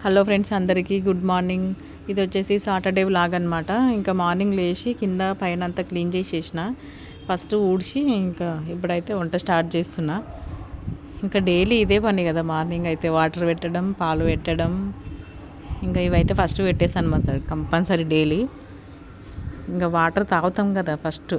Hello friends, అందరికీ good morning. ఇది వచ్చేసి సాటర్డే వ్లాగ్ అనమాట. ఇంకా మార్నింగ్ లేచి కింద పైన అంతా క్లీన్ చేసేసిన, ఫస్ట్ ఊడ్చి ఇంకా ఇప్పుడైతే వంట స్టార్ట్ చేస్తున్నా. ఇంకా డైలీ ఇదే పని కదా, మార్నింగ్ అయితే వాటర్ పెట్టడం, పాలు పెట్టడం, ఇంకా ఇవైతే ఫస్ట్ పెట్టేసాను అనమాట కంపల్సరీ డైలీ. ఇంకా వాటర్ తాగుతాం కదా ఫస్ట్,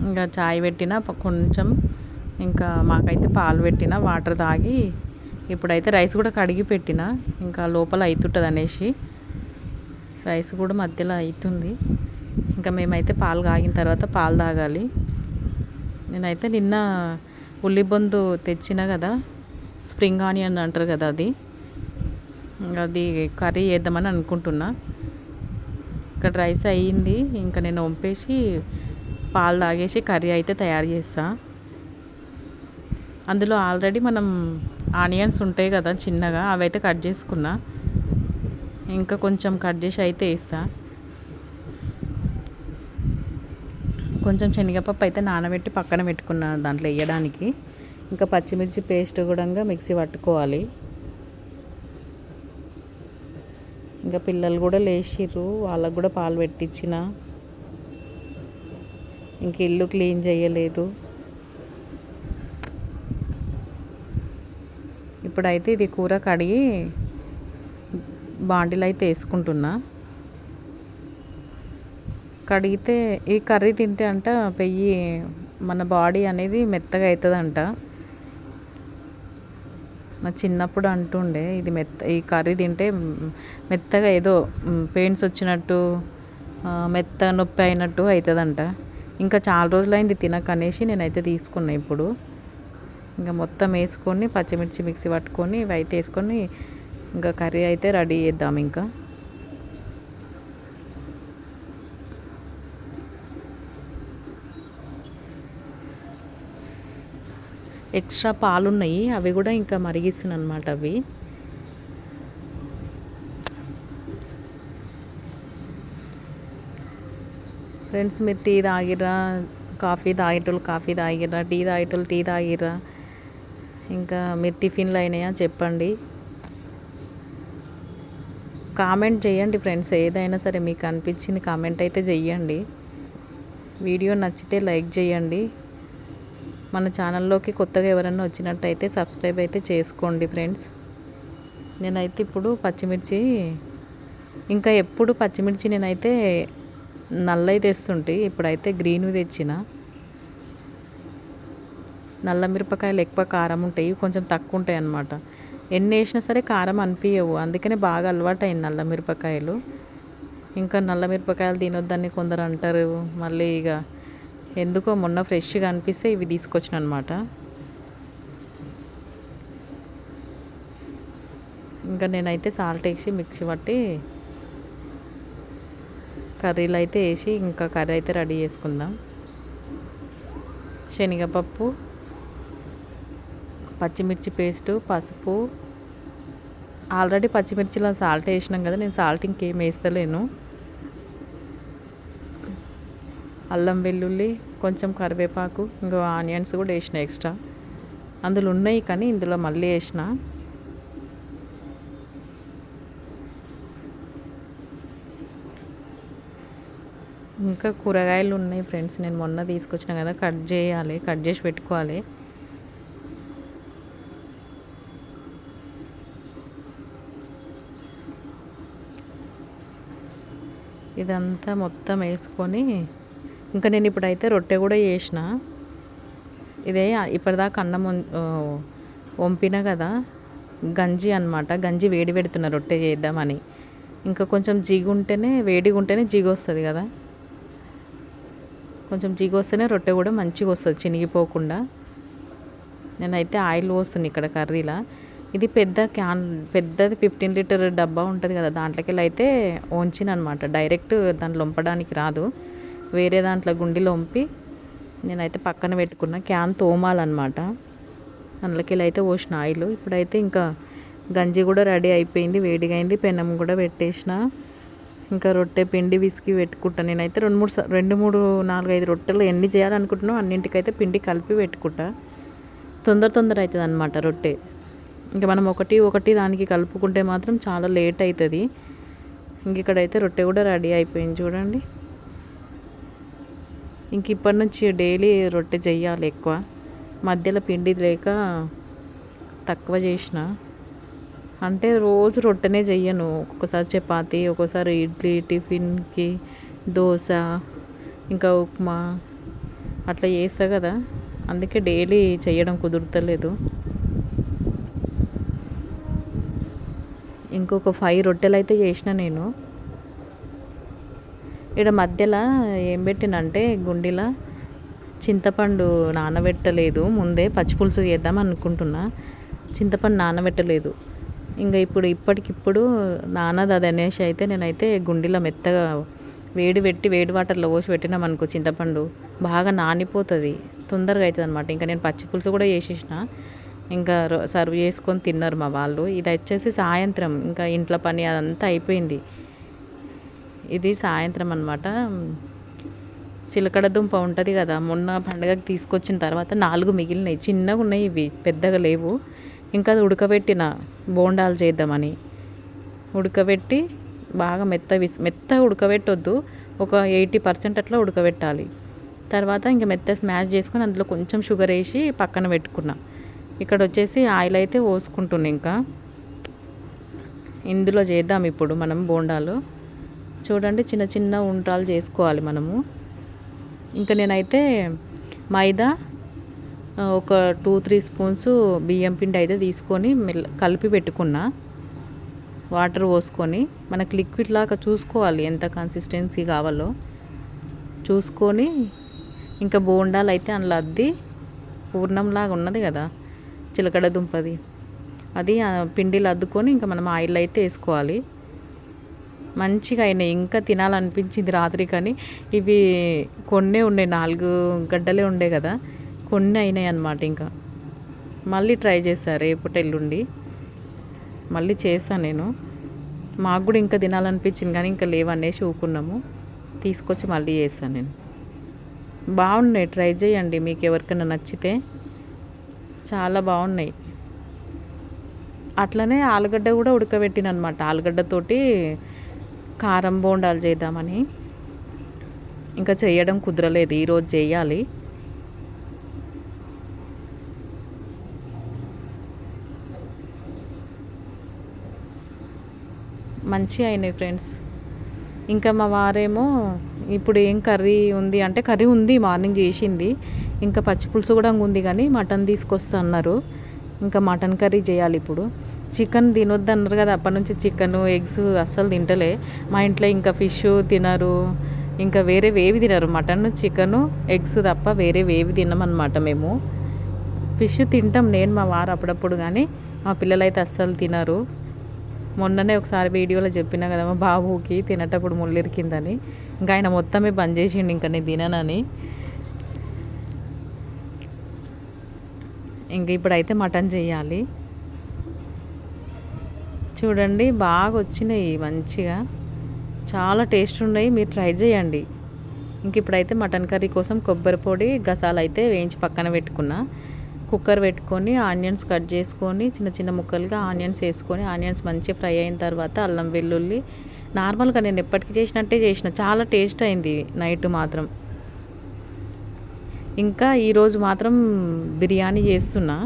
ఇంకా చాయ్ పెట్టిన కొంచెం, ఇంకా మాకైతే పాలు పెట్టిన వాటర్ తాగి ఇప్పుడైతే రైస్ కూడా కడిగి పెట్టిన, ఇంకా లోపల అవుతుంటుంది అనేసి రైస్ కూడా మధ్యలో అవుతుంది. ఇంకా మేమైతే పాలు కాగిన తర్వాత పాలు తాగాలి. నేనైతే నిన్న ఉల్లిబొందు తెచ్చిన కదా, స్ప్రింగ్ ఆనియన్ అంటారు కదా, అది కర్రీ చేద్దామని అనుకుంటున్నా. ఇక్కడ రైస్ అయ్యింది, ఇంకా నేను వంపేసి పాలు తాగేసి కర్రీ అయితే తయారు చేస్తాను. అందులో ఆల్రెడీ మనం ఆనియన్స్ ఉంటాయి కదా చిన్నగా, అవైతే కట్ చేసుకున్నా, ఇంకా కొంచెం కట్ చేసి అయితే వేస్తా. కొంచెం శనగపప్పు అయితే నానబెట్టి పక్కన పెట్టుకున్నా దాంట్లో వేయడానికి. ఇంకా పచ్చిమిర్చి పేస్ట్ కూడా మిక్సీ పట్టుకోవాలి. ఇంకా పిల్లలు కూడా లేచిర్రు, వాళ్ళకు కూడా పాలు పెట్టించిన. ఇంక ఇల్లు క్లీన్ చేయలేదు. ఇప్పుడైతే ఇది కూర కడిగి బాండిలో అయితే వేసుకుంటున్నా. కడిగితే ఈ కర్రీ తింటే అంట పెయ్యి మన బాడీ అనేది మెత్తగా అవుతుందంట. నా చిన్నప్పుడు అంటుండే, ఇది ఈ కర్రీ తింటే మెత్తగా ఏదో పెయిన్స్ వచ్చినట్టు, మెత్త నొప్పి అయినట్టు అవుతుందంట. ఇంకా చాలా రోజులైంది తినకనేసి నేనైతే తీసుకున్నా. ఇప్పుడు ఇంకా మొత్తం వేసుకొని పచ్చిమిర్చి మిక్సీ పట్టుకొని ఇవి అయితే వేసుకొని ఇంకా కర్రీ అయితే రెడీ చేద్దాం. ఇంకా ఎక్స్ట్రా పాలు ఉన్నాయి, అవి కూడా ఇంకా మరిగిస్తున్నాను అనమాట. అవి ఫ్రెండ్స్, మీరు టీ తాగిర్రా, కాఫీ తాగేటోళ్ళు కాఫీ తాగిర్రా, టీ తాగేటోళ్ళు టీ తాగిర్రా, ఇంకా మీరు టిఫిన్లు అయినాయా చెప్పండి, కామెంట్ చేయండి ఫ్రెండ్స్. ఏదైనా సరే మీకు అనిపించింది కామెంట్ అయితే చెయ్యండి. వీడియో నచ్చితే లైక్ చేయండి. మన ఛానల్లోకి కొత్తగా ఎవరైనా వచ్చినట్టయితే సబ్స్క్రైబ్ అయితే చేసుకోండి ఫ్రెండ్స్. నేనైతే ఇప్పుడు పచ్చిమిర్చి, ఇంకా ఎప్పుడు పచ్చిమిర్చి నేనైతే నల్లవి తెస్తుంటే, ఇప్పుడైతే గ్రీన్వి తెచ్చిన. నల్ల మిరపకాయలు ఎక్కువ కారం ఉంటాయి, కొంచెం తక్కువ ఉంటాయి అన్నమాట. ఎన్ని వేసినా సరే కారం అనిపించవు, అందుకనే బాగా అలవాటు అయింది నల్ల మిరపకాయలు. ఇంకా నల్ల మిరపకాయలు తినొద్దని కొందరు అంటారు. మళ్ళీ ఇక ఎందుకో మొన్న ఫ్రెష్గా అనిపిస్తే ఇవి తీసుకొచ్చిన అనమాట. ఇంకా నేనైతే సాల్ట్ వేసి మిక్సీ పట్టి కర్రీలు అయితే వేసి ఇంకా కర్రీ అయితే రెడీ చేసుకుందాం. శనగపప్పు, పచ్చిమిర్చి పేస్టు, పసుపు, ఆల్రెడీ పచ్చిమిర్చిలో సాల్ట్ వేసినాం కదా, నేను సాల్ట్ ఇంకేం వేస్తలేను. అల్లం వెల్లుల్లి, కొంచెం కరివేపాకు, ఇంకా ఆనియన్స్ కూడా వేసిన ఎక్స్ట్రా. అందులో ఉన్నాయి కానీ ఇందులో మళ్ళీ వేసిన. ఇంకా కూరగాయలు ఉన్నాయి ఫ్రెండ్స్, నేను మొన్న తీసుకొచ్చిన కదా, కట్ చేయాలి, కట్ చేసి పెట్టుకోవాలి. ఇదంతా మొత్తం వేసుకొని ఇంకా నేను ఇప్పుడైతే రొట్టె కూడా చేసిన. ఇదే ఇప్పటిదాకా అన్నం వంపిన కదా, గంజి అనమాట. గంజి వేడి పెడుతున్న రొట్టె చేద్దామని. ఇంకా కొంచెం జిగు ఉంటేనే, వేడిగా ఉంటేనే జిగు వస్తుంది కదా, కొంచెం జిగు వస్తేనే రొట్టె కూడా మంచిగా వస్తుంది చినిగిపోకుండా. నేనైతే ఆయిల్ పోస్తుంది ఇక్కడ కర్రీలా. ఇది పెద్దది 15 లీటర్ డబ్బా ఉంటుంది కదా, దాంట్లోకి అయితే వంచిన అనమాట. డైరెక్ట్ దాంట్లో వంపడానికి రాదు, వేరే దాంట్లో గుండిలో వంపి నేనైతే పక్కన పెట్టుకున్న. క్యాన్ తోమాలన్నమాట. అందులోకి అయితే పోసిన ఆయిల్. ఇప్పుడైతే ఇంకా గంజి కూడా రెడీ అయిపోయింది, వేడిగా అయింది. పెనం కూడా పెట్టేసిన. ఇంకా రొట్టె పిండి విసికి పెట్టుకుంటా. నేనైతే 2-3 4-5 రొట్టెలు ఎన్ని చేయాలనుకుంటున్నానో అన్నింటికైతే పిండి కలిపి పెట్టుకుంటా. తొందర అవుతుంది అన్నమాట రొట్టె. ఇంకా మనం ఒకటి ఒకటి దానికి కలుపుకుంటే మాత్రం చాలా లేట్ అవుతుంది. ఇంక ఇక్కడైతే రొట్టె కూడా రెడీ అయిపోయింది చూడండి. ఇంక ఇప్పటి నుంచి డైలీ రొట్టె చెయ్యాలి ఎక్కువ. మధ్యలో పిండి లేక తక్కువ చేసిన. అంటే రోజు రొట్టెనే చెయ్యను. ఒక్కొక్కసారి చపాతి, ఒక్కోసారి ఇడ్లీ, టిఫిన్కి దోశ, ఇంకా ఉప్మా అట్లా చేస్తా కదా, అందుకే డైలీ చేయడం కుదురుతలేదు. ఇంకొక 5 రొట్టెలు అయితే చేసిన నేను. ఇక్కడ మధ్యలో ఏం పెట్టినంటే గుండిలా చింతపండు నానబెట్టలేదు ముందే, పచ్చిపులుసు చేద్దాం అనుకుంటున్నా. చింతపండు నానబెట్టలేదు. ఇంకా ఇప్పటికిప్పుడు నానది అది అనేసి అయితే నేనైతే గుండిలో మెత్తగా వేడి వాటర్లో పోసి పెట్టినామనుకో చింతపండు బాగా నానిపోతుంది, తొందరగా అవుతుంది అనమాట. ఇంకా నేను పచ్చిపులుసు కూడా చేసేసిన. ఇంకా సర్వ్ చేసుకొని తిన్నారు మా వాళ్ళు. ఇది వచ్చేసి సాయంత్రం, ఇంకా ఇంట్లో పని అదంతా అయిపోయింది. ఇది సాయంత్రం అనమాట. చిలకడ దుంప ఉంటుంది కదా, మొన్న పండగకి తీసుకొచ్చిన తర్వాత 4 మిగిలినాయి. చిన్నగా ఉన్నాయి ఇవి, పెద్దగా లేవు. ఇంకా అది ఉడకబెట్టిన బోండాలు చేద్దామని. ఉడకబెట్టి బాగా మెత్తగా ఉడకబెట్టొద్దు, ఒక 80% అట్లా ఉడకబెట్టాలి. తర్వాత ఇంకా మెత్త స్మాష్ చేసుకొని అందులో కొంచెం షుగర్ వేసి పక్కన పెట్టుకున్నా. ఇక్కడ వచ్చేసి ఆయిల్ అయితే పోసుకుంటున్నా. ఇంకా ఇందులో చేద్దాం ఇప్పుడు మనం బోండాలు. చూడండి, చిన్న చిన్న ఉండ్రాలు చేసుకోవాలి మనము. ఇంకా నేనైతే మైదా ఒక 2-3 స్పూన్స్ బియ్యం పిండి అయితే తీసుకొని కలిపి పెట్టుకున్నా. వాటర్ పోసుకొని మనకు లిక్విడ్ లాగా చూసుకోవాలి, ఎంత కన్సిస్టెన్సీ కావాలో చూసుకొని. ఇంకా బోండాలు అయితే అందులో అద్ది పూర్ణంలాగా ఉన్నది కదా చిలకడ దుంపది, అది పిండిలో అద్దుకొని ఇంకా మనం ఆయిల్ అయితే వేసుకోవాలి. మంచిగా అయినాయి. ఇంకా తినాలనిపించింది రాత్రి, కానీ ఇవి కొన్నే ఉన్నాయి, 4 గడ్డలే ఉండే కదా, కొన్ని అయినాయి అన్నమాట. ఇంకా మళ్ళీ ట్రై చేస్తారు రేపు ఎల్లుండి మళ్ళీ చేస్తాను నేను. మాకు కూడా ఇంకా తినాలనిపించింది కానీ ఇంకా లేవనేసి ఊకున్నాము. తీసుకొచ్చి మళ్ళీ చేస్తాను నేను. బాగున్నాయి, ట్రై చేయండి మీకు ఎవరికైనా నచ్చితే. చాలా బాగున్నాయి. అట్లనే ఆలుగడ్డ కూడా ఉడకబెట్టిన అనమాట. ఆలుగడ్డతోటి కారం బోండాలు చేద్దామని, ఇంకా చేయడం కుదరలేదు, ఈరోజు చేయాలి. మంచిగా అయినాయి ఫ్రెండ్స్. ఇంకా మా వారేమో ఇప్పుడు ఏం కర్రీ ఉంది అంటే, కర్రీ ఉంది మార్నింగ్ చేసింది, ఇంకా పచ్చిపులుసు కూడా ఉంది, కానీ మటన్ తీసుకొస్తా అన్నారు. ఇంకా మటన్ కర్రీ చేయాలి ఇప్పుడు. చికెన్ తినొద్దు అన్నారు కదా, అప్పటి నుంచి చికెన్ ఎగ్స్ అస్సలు తింటలే మా ఇంట్లో. ఇంకా ఫిష్ తినరు, ఇంకా వేరేవేవి తినరు. మటన్ చికెను ఎగ్స్ తప్ప వేరేవేవి తినమన్నమాట మేము. ఫిష్ తింటాం నేను మా వారు అప్పుడప్పుడు, కానీ మా పిల్లలైతే అస్సలు తినరు. మొన్ననే ఒకసారి వీడియోలో చెప్పినా కదా మా బాబుకి తినేటప్పుడు ముళ్ళిరికిందని, ఇంకా ఆయన మొత్తమే బంద్ చేసిండు ఇంకా నేను తిననని. ఇంక ఇప్పుడైతే మటన్ చేయాలి. చూడండి బాగా వచ్చినాయి, మంచిగా చాలా టేస్ట్ ఉన్నాయి, మీరు ట్రై చేయండి. ఇంక ఇప్పుడైతే మటన్ కర్రీ కోసం కొబ్బరి పొడి గసాలు అయితే వేయించి పక్కన పెట్టుకున్నా. కుక్కర్ పెట్టుకొని ఆనియన్స్ కట్ చేసుకొని చిన్న చిన్న ముక్కలుగా ఆనియన్స్ వేసుకొని, ఆనియన్స్ మంచిగా ఫ్రై అయిన తర్వాత అల్లం వెల్లుల్లి నార్మల్గా నేను ఎప్పటికీ చేసినట్టే చేసిన, చాలా టేస్ట్ అయింది నైట్ మాత్రం. ఇంకా ఈరోజు మాత్రం బిర్యానీ చేస్తున్నా.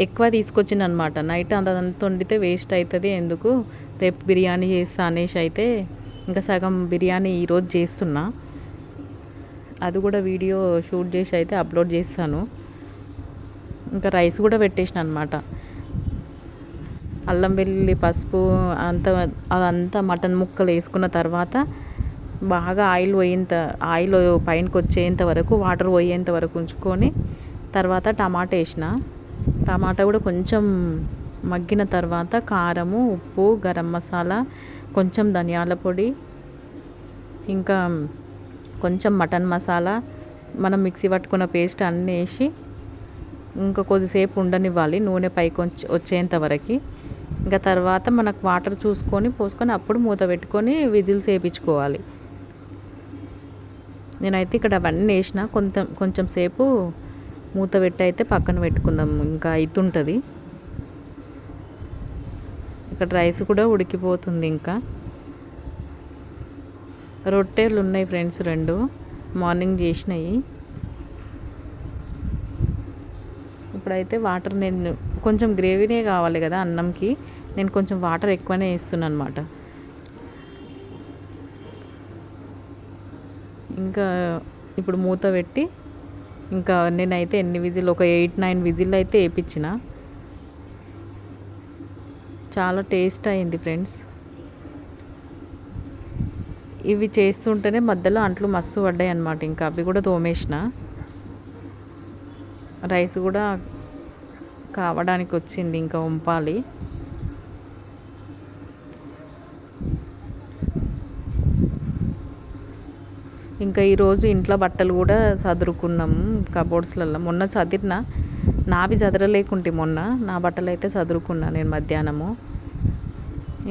ఎక్కువ తీసుకొచ్చింది అనమాట. నైట్ అంత వండితే వేస్ట్ అవుతుంది, ఎందుకు రేపు బిర్యానీ చేస్తా అనేసి అయితే ఇంకా సగం బిర్యానీ ఈరోజు చేస్తున్నా. అది కూడా వీడియో షూట్ చేసి అయితే అప్లోడ్ చేస్తాను. ఇంకా రైస్ కూడా పెట్టేసిన అనమాట. అల్లం వెల్లుల్లి పసుపు అదంతా మటన్ ముక్కలు వేసుకున్న తర్వాత బాగా ఆయిల్ పైనకి వచ్చేంత వరకు, వాటర్ పోయేంత వరకు ఉంచుకొని తర్వాత టమాటా వేసిన. టమాటా కూడా కొంచెం మగ్గిన తర్వాత కారము, ఉప్పు, గరం మసాలా, కొంచెం ధనియాల పొడి, ఇంకా కొంచెం మటన్ మసాలా, మనం మిక్సీ పట్టుకున్న పేస్ట్ అన్నీ వేసి ఇంకా కొద్దిసేపు ఉండనివ్వాలి, నూనె పైకి వచ్చేంత వరకు. ఇంకా తర్వాత మనకు వాటర్ చూసుకొని పోసుకొని అప్పుడు మూత పెట్టుకొని విజిల్స్ వేయించుకోవాలి. నేనైతే ఇక్కడ అవన్నీ వేసిన, కొంచెం సేపు మూత పెట్టి అయితే పక్కన పెట్టుకుందాం, ఇంకా అవుతుంటుంది. ఇక్కడ రైస్ కూడా ఉడికిపోతుంది. ఇంకా రొట్టెలు ఉన్నాయి ఫ్రెండ్స్, 2 మార్నింగ్ చేసినాయి. ఇప్పుడైతే వాటర్ నేను కొంచెం గ్రేవీనే కావాలి కదా అన్నంకి, నేను కొంచెం వాటర్ ఎక్కువనే వేస్తున్నాను అనమాట. ఇంకా ఇప్పుడు మూత పెట్టి ఇంకా నేనైతే ఎన్ని విజిల్, ఒక 8-9 విజిల్ అయితే వేయించిన. చాలా టేస్ట్ అయింది ఫ్రెండ్స్. ఇవి చేస్తుంటేనే మధ్యలో అంట్లు మస్తు పడ్డాయి అన్నమాట. ఇంకా అవి కూడా తోమేసిన. రైస్ కూడా కావడానికి వచ్చింది, ఇంకా వంపాలి. ఇంకా ఈరోజు ఇంట్లో బట్టలు కూడా సదురుకున్నాము కబోర్డ్స్లలో. మొన్న చదిరిన, నావి చదరలేకుంటే మొన్న నా బట్టలు అయితే చదురుకున్నా నేను మధ్యాహ్నము.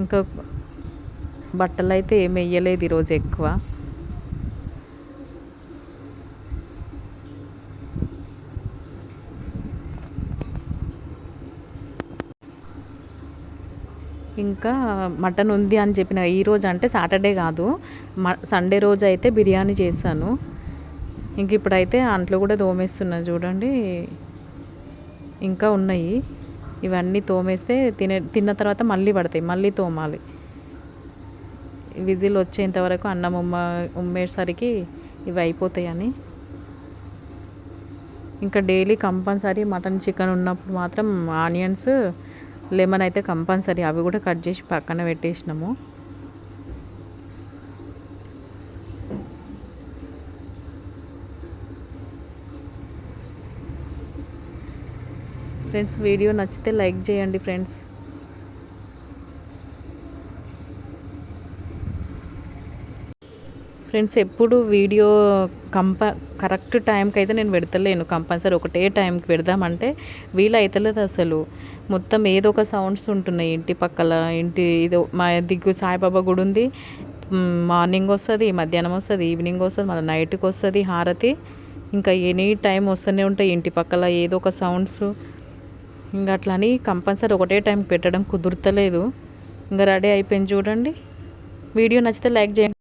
ఇంకా బట్టలు అయితే ఏమి వేయలేదు ఈరోజు ఎక్కువ. ఇంకా మటన్ ఉంది అని చెప్పిన. ఈరోజు అంటే సాటర్డే కాదు, సండే రోజు అయితే బిర్యానీ చేశాను. ఇంక ఇప్పుడైతే అంట్లు కూడా తోమేస్తున్నా చూడండి, ఇంకా ఉన్నాయి. ఇవన్నీ తోమేస్తే తిన్న తర్వాత మళ్ళీ పడతాయి, మళ్ళీ తోమాలి. విజిల్ వచ్చేంత వరకు అన్నం ఉమ్మేసరికి ఇవి అయిపోతాయని. ఇంకా డైలీ కంపల్సరీ మటన్ చికెన్ ఉన్నప్పుడు మాత్రం ఆనియన్స్, లెమన్ అయితే కంపల్సరీ, అవి కూడా కట్ చేసి పక్కన పెట్టేసినాము. ఫ్రెండ్స్, వీడియో నచ్చితే లైక్ చేయండి ఫ్రెండ్స్. ఫ్రెండ్స్, ఎప్పుడు వీడియో కరెక్ట్ టైంకి అయితే నేను పెడతలేను. కంపల్సరీ ఒకటే టైంకి పెడదామంటే వీలైతలేదు అసలు. మొత్తం ఏదో ఒక సౌండ్స్ ఉంటున్నాయి ఇంటి పక్కల. ఇది మా దిగ్గు సాయిబాబా గుడి ఉంది. మార్నింగ్ వస్తుంది, మధ్యాహ్నం వస్తుంది, ఈవినింగ్ వస్తుంది, మళ్ళీ నైట్కి వస్తుంది హారతి. ఇంకా ఎనీ టైం వస్తూనే ఉంటాయి ఇంటి పక్కల ఏదో ఒక సౌండ్స్. ఇంకా అట్లని కంపల్సరీ ఒకటే టైంకి పెట్టడం కుదురుతలేదు. ఇంకా రెడీ అయిపోయింది చూడండి. వీడియో నచ్చితే లైక్ చేయండి.